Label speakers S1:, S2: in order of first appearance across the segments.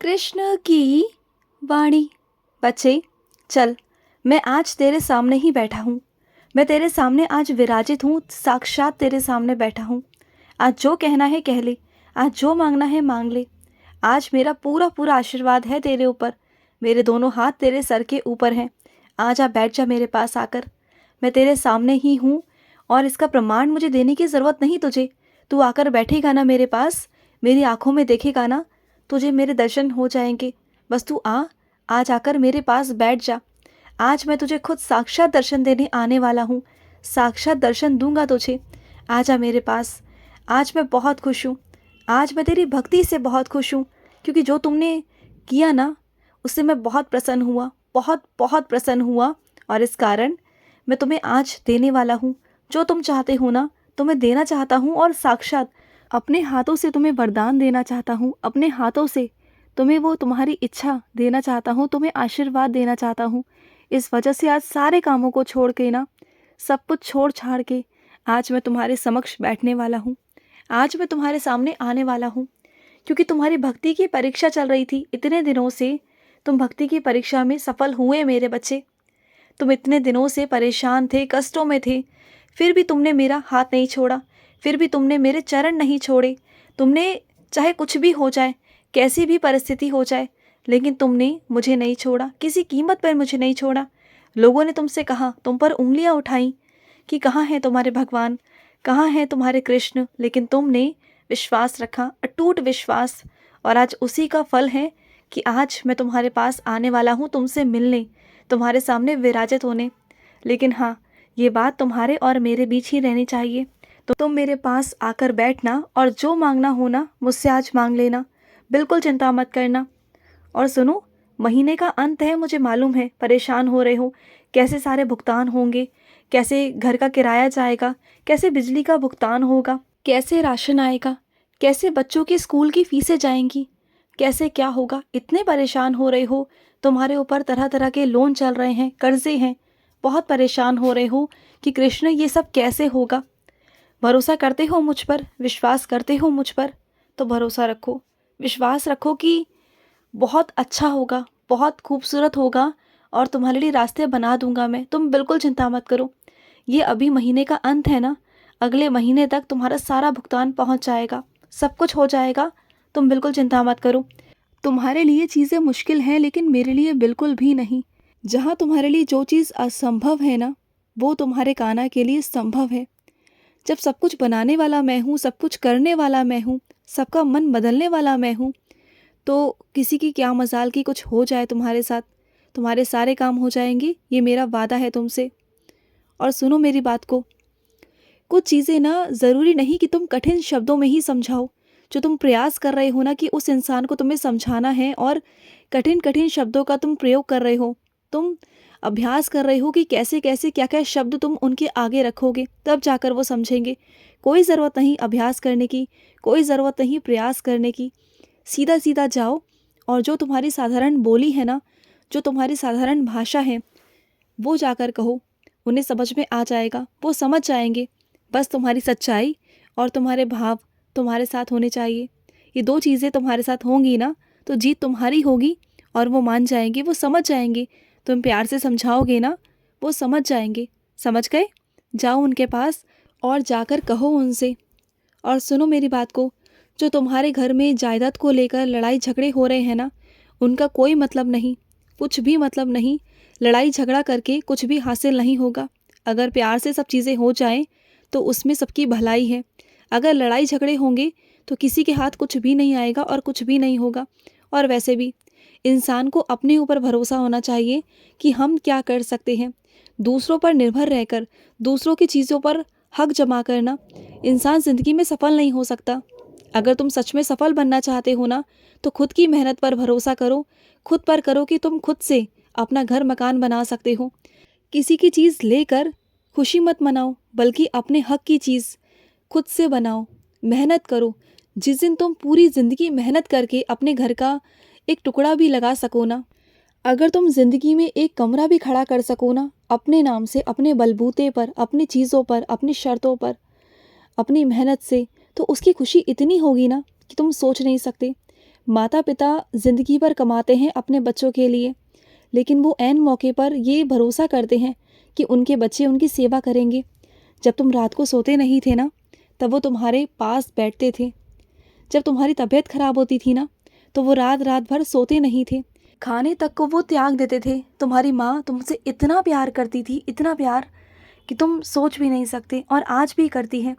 S1: कृष्ण की वाणी। बच्चे, चल, मैं आज तेरे सामने ही बैठा हूँ। मैं तेरे सामने आज विराजित हूँ, साक्षात तेरे सामने बैठा हूँ। आज जो कहना है कह ले, आज जो मांगना है मांग ले। आज मेरा पूरा पूरा आशीर्वाद है तेरे ऊपर। मेरे दोनों हाथ तेरे सर के ऊपर हैं। आ जा, बैठ जा मेरे पास आकर। मैं तेरे सामने ही हूँ और इसका प्रमाण मुझे देने की ज़रूरत नहीं तुझे। तू आकर बैठेगा ना मेरे पास, मेरी आंखों में देखेगा ना, तुझे मेरे दर्शन हो जाएंगे। बस तू आज आकर मेरे पास बैठ जा। आज मैं तुझे खुद साक्षात दर्शन देने आने वाला हूँ। साक्षात दर्शन दूंगा तुझे। आ जा मेरे पास। आज मैं बहुत खुश हूँ। आज मैं तेरी भक्ति से बहुत खुश हूँ, क्योंकि जो तुमने किया ना, उससे मैं बहुत प्रसन्न हुआ, बहुत बहुत प्रसन्न हुआ। और इस कारण मैं तुम्हें आज देने वाला हूँ। जो तुम चाहते हो ना, तुम्हें देना चाहता हूँ। और साक्षात अपने हाथों से तुम्हें वरदान देना चाहता हूँ। अपने हाथों से तुम्हें वो तुम्हारी इच्छा देना चाहता हूँ, तुम्हें आशीर्वाद देना चाहता हूँ। इस वजह से आज सारे कामों को छोड़ के ना, सब कुछ छोड़ छाड़ के आज मैं तुम्हारे समक्ष बैठने वाला हूँ। आज मैं तुम्हारे सामने आने वाला हूँ, क्योंकि तुम्हारी भक्ति की परीक्षा चल रही थी इतने दिनों से। तुम भक्ति की परीक्षा में सफल हुए मेरे बच्चे। तुम इतने दिनों से परेशान थे, कष्टों में थे, फिर भी तुमने मेरा हाथ नहीं छोड़ा। फिर भी तुमने मेरे चरण नहीं छोड़े। तुमने, चाहे कुछ भी हो जाए, कैसी भी परिस्थिति हो जाए, लेकिन तुमने मुझे नहीं छोड़ा, किसी कीमत पर मुझे नहीं छोड़ा। लोगों ने तुमसे कहा, तुम पर उंगलियां उठाई कि कहाँ हैं तुम्हारे भगवान, कहाँ हैं तुम्हारे कृष्ण, लेकिन तुमने विश्वास रखा, अटूट विश्वास। और आज उसी का फल है कि आज मैं तुम्हारे पास आने वाला हूँ, तुमसे मिलने, तुम्हारे सामने विराजित होने। लेकिन हाँ, ये बात तुम्हारे और मेरे बीच ही रहनी चाहिए। तो तुम मेरे पास आकर बैठना और जो मांगना हो ना, मुझसे आज मांग लेना। बिल्कुल चिंता मत करना। और सुनो, महीने का अंत है, मुझे मालूम है परेशान हो रहे हो। कैसे सारे भुगतान होंगे, कैसे घर का किराया जाएगा, कैसे बिजली का भुगतान होगा, कैसे राशन आएगा, कैसे बच्चों की स्कूल की फीसें जाएंगी, कैसे क्या होगा। इतने परेशान हो रहे हो। तुम्हारे ऊपर तरह तरह के लोन चल रहे हैं, कर्जे हैं। बहुत परेशान हो रहे हो कि कृष्ण ये सब कैसे होगा। भरोसा करते हो मुझ पर, विश्वास करते हो मुझ पर, तो भरोसा रखो, विश्वास रखो कि बहुत अच्छा होगा, बहुत खूबसूरत होगा और तुम्हारे लिए रास्ते बना दूंगा मैं। तुम बिल्कुल चिंता मत करो। ये अभी महीने का अंत है ना, अगले महीने तक तुम्हारा सारा भुगतान पहुंच जाएगा, सब कुछ हो जाएगा। तुम बिल्कुल चिंता मत करो। तुम्हारे लिए चीज़ें मुश्किल हैं, लेकिन मेरे लिए बिल्कुल भी नहीं। जहाँ तुम्हारे लिए जो चीज़ असंभव है ना, वो तुम्हारे कान्हा के लिए संभव है। जब सब कुछ बनाने वाला मैं हूँ, सब कुछ करने वाला मैं हूँ, सबका मन बदलने वाला मैं हूँ, तो किसी की क्या मजाल की कुछ हो जाए तुम्हारे साथ, तुम्हारे सारे काम हो जाएंगे, ये मेरा वादा है तुमसे। और सुनो मेरी बात को, कुछ चीज़ें ना ज़रूरी नहीं कि तुम कठिन शब्दों में ही समझाओ। जो तुम प्रयास कर रहे हो ना कि उस इंसान को तुम्हें समझाना है, और कठिन कठिन शब्दों का तुम प्रयोग कर रहे हो, तुम अभ्यास कर रहे हो कि कैसे कैसे क्या क्या शब्द तुम उनके आगे रखोगे, तब जाकर वो समझेंगे। कोई ज़रूरत नहीं अभ्यास करने की, कोई ज़रूरत नहीं प्रयास करने की। सीधा सीधा जाओ और जो तुम्हारी साधारण बोली है ना, जो तुम्हारी साधारण भाषा है, वो जाकर कहो। उन्हें समझ में आ जाएगा, वो समझ जाएंगे। बस तुम्हारी सच्चाई और तुम्हारे भाव तुम्हारे साथ होने चाहिए। ये दो चीज़ें तुम्हारे साथ होंगी ना, तो जीत तुम्हारी होगी। और वो मान जाएंगे, वो समझ जाएंगे। तुम प्यार से समझाओगे ना, वो समझ जाएंगे। समझ गए? जाओ उनके पास और जाकर कहो उनसे। और सुनो मेरी बात को, जो तुम्हारे घर में जायदाद को लेकर लड़ाई झगड़े हो रहे हैं ना, उनका कोई मतलब नहीं, कुछ भी मतलब नहीं। लड़ाई झगड़ा करके कुछ भी हासिल नहीं होगा। अगर प्यार से सब चीज़ें हो जाएं तो उसमें सबकी भलाई है। अगर लड़ाई झगड़े होंगे तो किसी के हाथ कुछ भी नहीं आएगा और कुछ भी नहीं होगा। और वैसे भी इंसान को अपने ऊपर भरोसा होना चाहिए कि हम क्या कर सकते हैं। दूसरों पर निर्भर रहकर, दूसरों की चीज़ों पर हक जमा करना, इंसान ज़िंदगी में सफल नहीं हो सकता। अगर तुम सच में सफल बनना चाहते हो ना, तो खुद की मेहनत पर भरोसा करो। खुद पर करो कि तुम खुद से अपना घर मकान बना सकते हो। किसी की चीज़ लेकर खुशी मत मनाओ, बल्कि अपने हक की चीज़ खुद से बनाओ। मेहनत करो। जिस दिन तुम पूरी ज़िंदगी मेहनत करके अपने घर का एक टुकड़ा भी लगा सको ना, अगर तुम ज़िंदगी में एक कमरा भी खड़ा कर सको ना, अपने नाम से, अपने बलबूते पर, अपनी चीज़ों पर, अपनी शर्तों पर, अपनी मेहनत से, तो उसकी खुशी इतनी होगी ना कि तुम सोच नहीं सकते। माता पिता ज़िंदगी भर कमाते हैं अपने बच्चों के लिए, लेकिन वो ऐन मौके पर ये भरोसा करते हैं कि उनके बच्चे उनकी सेवा करेंगे। जब तुम रात को सोते नहीं थे ना, तब वो तुम्हारे पास बैठते थे। जब तुम्हारी तबीयत खराब होती थी ना, तो वो रात रात भर सोते नहीं थे। खाने तक को वो त्याग देते थे। तुम्हारी माँ तुमसे इतना प्यार करती थी, इतना प्यार कि तुम सोच भी नहीं सकते, और आज भी करती है।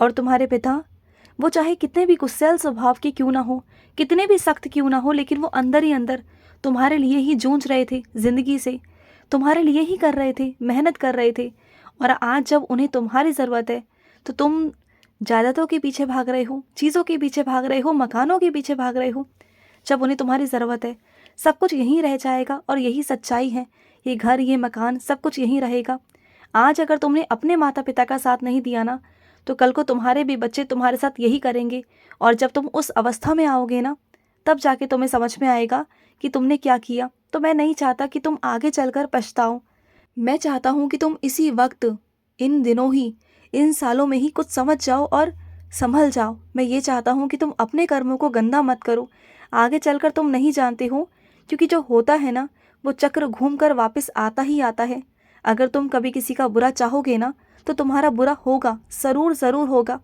S1: और तुम्हारे पिता, वो चाहे कितने भी गुस्सैल स्वभाव के क्यों ना हो, कितने भी सख्त क्यों ना हो, लेकिन वो अंदर ही अंदर तुम्हारे लिए ही जूझ रहे थे ज़िंदगी से, तुम्हारे लिए ही कर रहे थे, मेहनत कर रहे थे। और आज जब उन्हें तुम्हारी ज़रूरत है, तो तुम जायदादों के पीछे भाग रहे हो, चीज़ों के पीछे भाग रहे हो, मकानों के पीछे भाग रहे हो। जब उन्हें तुम्हारी ज़रूरत है, सब कुछ यहीं रह जाएगा, और यही सच्चाई है। ये घर, ये मकान, सब कुछ यहीं रहेगा। आज अगर तुमने अपने माता पिता का साथ नहीं दिया ना, तो कल को तुम्हारे भी बच्चे तुम्हारे साथ यही करेंगे। और जब तुम उस अवस्था में आओगे ना, तब जाके तुम्हें समझ में आएगा कि तुमने क्या किया। तो मैं नहीं चाहता कि तुम आगे चलकर पछताओ। मैं चाहता हूँ कि तुम इसी वक्त, इन दिनों ही, इन सालों में ही कुछ समझ जाओ और संभल जाओ। मैं ये चाहता हूँ कि तुम अपने कर्मों को गंदा मत करो। आगे चलकर तुम नहीं जानते हो, क्योंकि जो होता है ना, वो चक्र घूम कर वापस आता ही आता है। अगर तुम कभी किसी का बुरा चाहोगे ना, तो तुम्हारा बुरा होगा, ज़रूर ज़रूर होगा।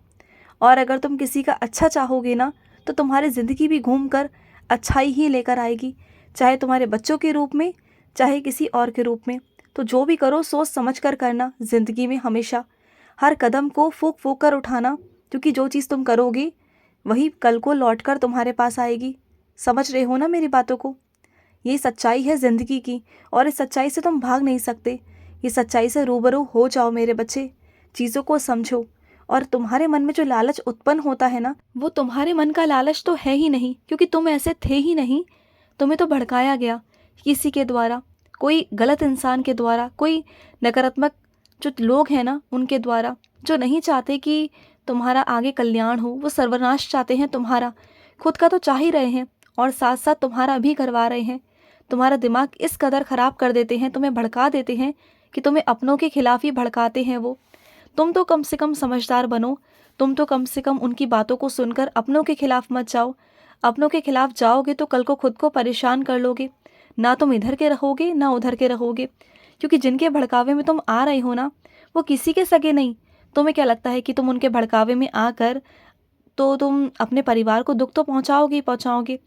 S1: और अगर तुम किसी का अच्छा चाहोगे ना, तो तुम्हारी ज़िंदगी भी घूम कर अच्छाई ही लेकर आएगी, चाहे तुम्हारे बच्चों के रूप में, चाहे किसी और के रूप में। तो जो भी करो सोच समझ कर करना ज़िंदगी में हमेशा। हर कदम को फूंक फूंक कर उठाना, क्योंकि जो चीज़ तुम करोगे वही कल को लौट कर तुम्हारे पास आएगी। समझ रहे हो ना मेरी बातों को? ये सच्चाई है ज़िंदगी की, और इस सच्चाई से तुम भाग नहीं सकते। ये सच्चाई से रूबरू हो जाओ मेरे बच्चे, चीज़ों को समझो। और तुम्हारे मन में जो लालच उत्पन्न होता है ना, वो तुम्हारे मन का लालच तो है ही नहीं, क्योंकि तुम ऐसे थे ही नहीं। तुम्हें तो भड़काया गया किसी के द्वारा, कोई गलत इंसान के द्वारा, कोई नकारात्मक जो लोग हैं ना, उनके द्वारा, जो नहीं चाहते कि तुम्हारा आगे कल्याण हो। वो सर्वनाश चाहते हैं तुम्हारा। खुद का तो चाह ही रहे हैं, और साथ साथ तुम्हारा भी करवा रहे हैं। तुम्हारा दिमाग इस कदर ख़राब कर देते हैं, तुम्हें भड़का देते हैं कि तुम्हें अपनों के खिलाफ ही भड़काते हैं वो। तुम तो कम से कम समझदार बनो। तुम तो कम से कम उनकी बातों को सुनकर अपनों के खिलाफ मत जाओ। अपनों के खिलाफ जाओगे तो कल को खुद को परेशान कर लोगे। ना तुम इधर के रहोगे, ना उधर के रहोगे, क्योंकि जिनके भड़कावे में तुम आ रहे हो ना, वो किसी के सगे नहीं। तुम्हें क्या लगता है कि तुम उनके भड़कावे में आकर तो तुम अपने परिवार को दुख तो पहुंचाओगे ही पहुंचाओगे?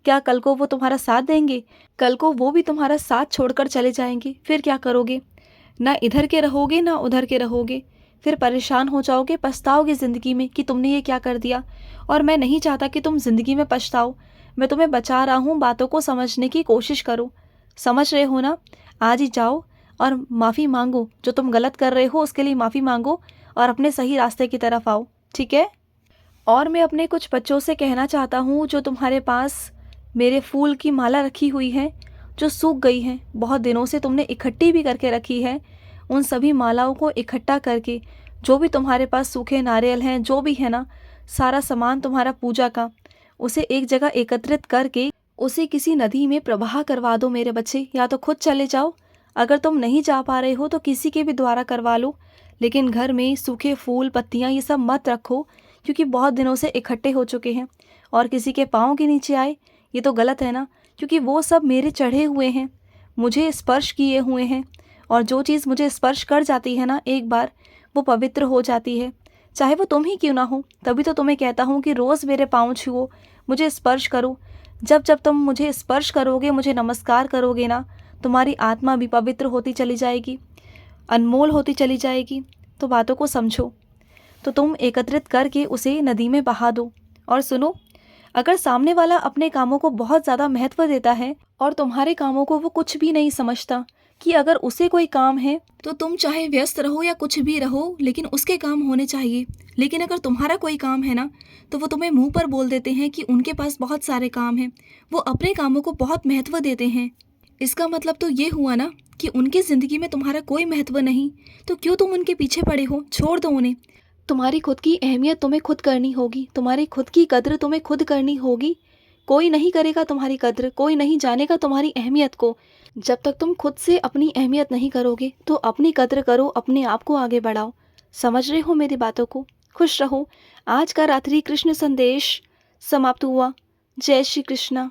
S1: क्या कल को वो तुम्हारा साथ देंगे? कल को वो भी तुम्हारा साथ छोड़कर चले जाएंगे, फिर क्या करोगे? ना इधर के रहोगे, ना उधर के रहोगे। फिर परेशान हो जाओगे, पछताओगे ज़िंदगी में कि तुमने ये क्या कर दिया। और मैं नहीं चाहता कि तुम ज़िंदगी में पछताओ। मैं तुम्हें बचा रहा हूँ, बातों को समझने की कोशिश करो। समझ रहे हो ना? आज ही जाओ और माफ़ी मांगो। जो तुम गलत कर रहे हो उसके लिए माफ़ी मांगो, और अपने सही रास्ते की तरफ आओ, ठीक है? और मैं अपने कुछ बच्चों से कहना चाहता हूँ, जो तुम्हारे पास मेरे फूल की माला रखी हुई है, जो सूख गई है, बहुत दिनों से तुमने इकट्ठी भी करके रखी है, उन सभी मालाओं को इकट्ठा करके, जो भी तुम्हारे पास सूखे नारियल हैं, जो भी है ना, सारा सामान तुम्हारा पूजा का, उसे एक जगह एकत्रित करके उसे किसी नदी में प्रवाह करवा दो मेरे बच्चे। या तो खुद चले जाओ, अगर तुम नहीं जा पा रहे हो तो किसी के भी द्वारा करवा लो, लेकिन घर में सूखे फूल पत्तियाँ ये सब मत रखो, क्योंकि बहुत दिनों से इकट्ठे हो चुके हैं। और किसी के पाँव के नीचे आए, ये तो गलत है ना, क्योंकि वो सब मेरे चढ़े हुए हैं, मुझे स्पर्श किए हुए हैं। और जो चीज़ मुझे स्पर्श कर जाती है ना एक बार, वो पवित्र हो जाती है, चाहे वो तुम ही क्यों ना हो। तभी तो तुम्हें कहता हूँ कि रोज़ मेरे पाँव छुओ, मुझे स्पर्श करो। जब जब तुम मुझे स्पर्श करोगे, मुझे नमस्कार करोगे ना, तुम्हारी आत्मा भी पवित्र होती चली जाएगी, अनमोल होती चली जाएगी। तो बातों को समझो। तो तुम एकत्रित करके उसे नदी में बहा दो। और सुनो, अगर सामने वाला अपने कामों को बहुत ज़्यादा महत्व देता है और तुम्हारे कामों को वो कुछ भी नहीं समझता, कि अगर उसे कोई काम है तो तुम चाहे व्यस्त रहो या कुछ भी रहो, लेकिन उसके काम होने चाहिए। लेकिन अगर तुम्हारा कोई काम है ना, तो वो तुम्हें मुंह पर बोल देते हैं कि उनके पास बहुत सारे काम हैं, वो अपने कामों को बहुत महत्व देते हैं। इसका मतलब तो ये हुआ ना कि उनकी ज़िंदगी में तुम्हारा कोई महत्व नहीं। तो क्यों तुम उनके पीछे पड़े हो? छोड़ दो उन्हें। तुम्हारी खुद की अहमियत तुम्हें खुद करनी होगी, तुम्हारी खुद की कद्र तुम्हें खुद करनी होगी। कोई नहीं करेगा तुम्हारी कद्र, कोई नहीं जानेगा तुम्हारी अहमियत को। जब तक तुम खुद से अपनी अहमियत नहीं करोगे, तो अपनी कद्र करो, अपने आप को आगे बढ़ाओ। समझ रहे हो मेरी बातों को? खुश रहो। आज का रात्रि कृष्ण संदेश समाप्त हुआ। जय श्री कृष्णा।